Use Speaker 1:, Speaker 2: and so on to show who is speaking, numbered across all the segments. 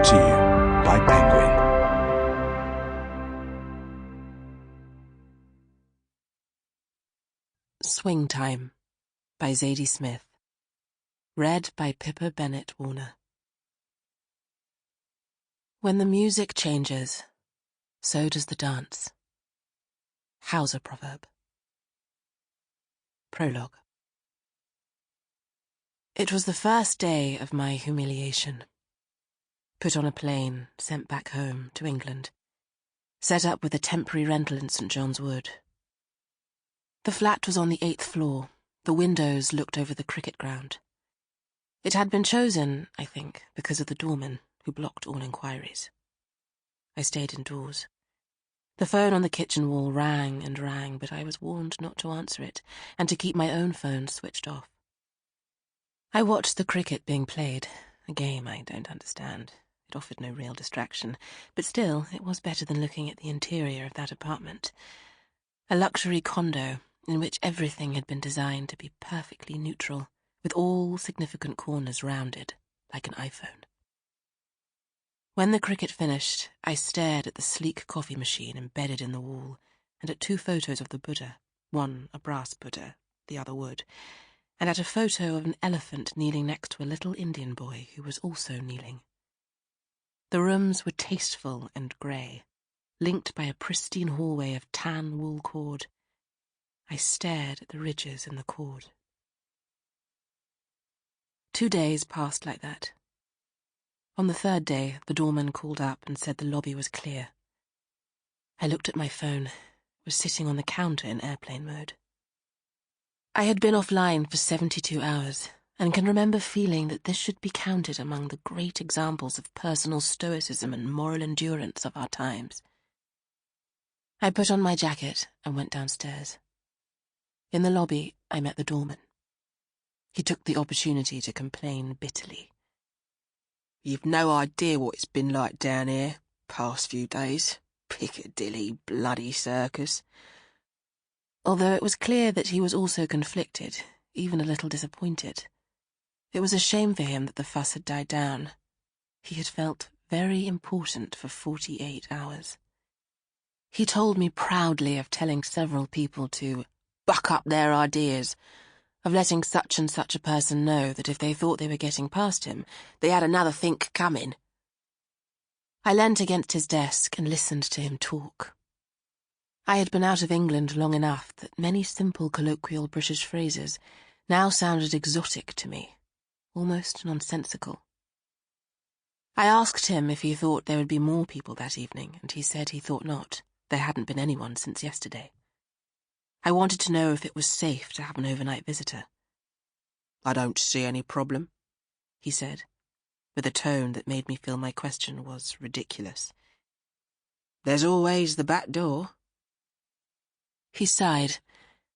Speaker 1: Brought to you by Penguin.
Speaker 2: Swing Time by Zadie Smith. Read by Pippa Bennett-Warner. When the music changes, so does the dance. Hausa proverb. Prologue. It was the first day of my humiliation. Put on a plane, sent back home to England. Set up with a temporary rental in St. John's Wood. The flat was on the 8th floor. The windows looked over the cricket ground. It had been chosen, I think, because of the doorman, who blocked all inquiries. I stayed indoors. The phone on the kitchen wall rang and rang, but I was warned not to answer it, and to keep my own phone switched off. I watched the cricket being played, a game I don't understand. It offered no real distraction, but still it was better than looking at the interior of that apartment. A luxury condo in which everything had been designed to be perfectly neutral, with all significant corners rounded, like an iPhone. When the cricket finished, I stared at the sleek coffee machine embedded in the wall, and at 2 photos of the Buddha, one a brass Buddha, the other wood, and at a photo of an elephant kneeling next to a little Indian boy who was also kneeling. The rooms were tasteful and grey, linked by a pristine hallway of tan wool cord. I stared at the ridges in the cord. 2 days passed like that. On the 3rd day, the doorman called up and said the lobby was clear. I looked at my phone. It was sitting on the counter in airplane mode. I had been offline for 72 hours, and can remember feeling that this should be counted among the great examples of personal stoicism and moral endurance of our times. I put on my jacket and went downstairs. In the lobby, I met the doorman. He took the opportunity to complain bitterly.
Speaker 3: "You've no idea what it's been like down here, past few days. Piccadilly, bloody circus."
Speaker 2: Although it was clear that he was also conflicted, even a little disappointed. It was a shame for him that the fuss had died down. He had felt very important for 48 hours. He told me proudly of telling several people to buck up their ideas, of letting such and such a person know that if they thought they were getting past him, they had another think coming. I leant against his desk and listened to him talk. I had been out of England long enough that many simple colloquial British phrases now sounded exotic to me, almost nonsensical. I asked him if he thought there would be more people that evening, and he said he thought not. There hadn't been anyone since yesterday. I wanted to know if it was safe to have an overnight visitor.
Speaker 3: "I don't see any problem,"
Speaker 2: he said, with a tone that made me feel my question was ridiculous.
Speaker 3: "There's always the back door."
Speaker 2: He sighed,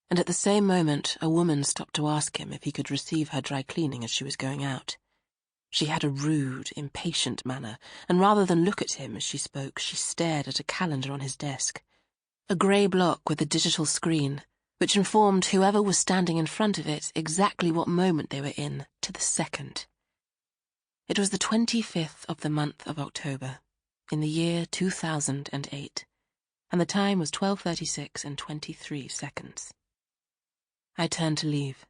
Speaker 2: and at the same moment a woman stopped to ask him if he could receive her dry cleaning as she was going out. She had a rude, impatient manner, and rather than look at him as she spoke, she stared at a calendar on his desk. A grey block with a digital screen, which informed whoever was standing in front of it exactly what moment they were in, to the second. It was the 25th of the month of October, in the year 2008, and the time was 12:36 and 23 seconds. I turned to leave.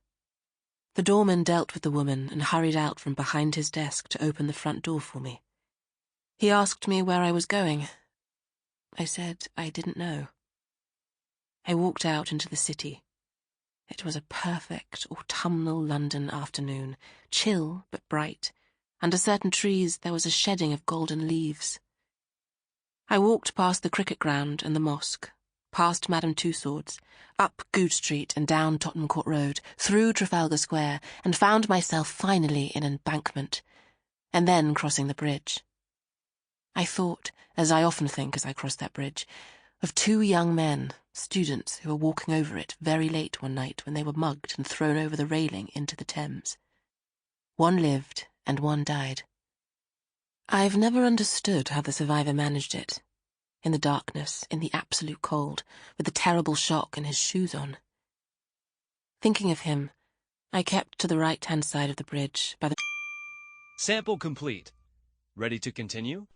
Speaker 2: The doorman dealt with the woman and hurried out from behind his desk to open the front door for me. He asked me where I was going. I said I didn't know. I walked out into the city. It was a perfect autumnal London afternoon, chill but bright. Under certain trees there was a shedding of golden leaves. I walked past the cricket ground and the mosque, past Madame Tussauds, up Goode Street and down Tottenham Court Road, through Trafalgar Square, and found myself finally in Embankment, and then crossing the bridge. I thought, as I often think as I cross that bridge, of 2 young men, students, who were walking over it very late one night when they were mugged and thrown over the railing into the Thames. One lived and one died. I've never understood how the survivor managed it. In the darkness, in the absolute cold, with the terrible shock and his shoes on. Thinking of him, I kept to the right-hand side of the bridge by the...
Speaker 4: Sample complete. Ready to continue?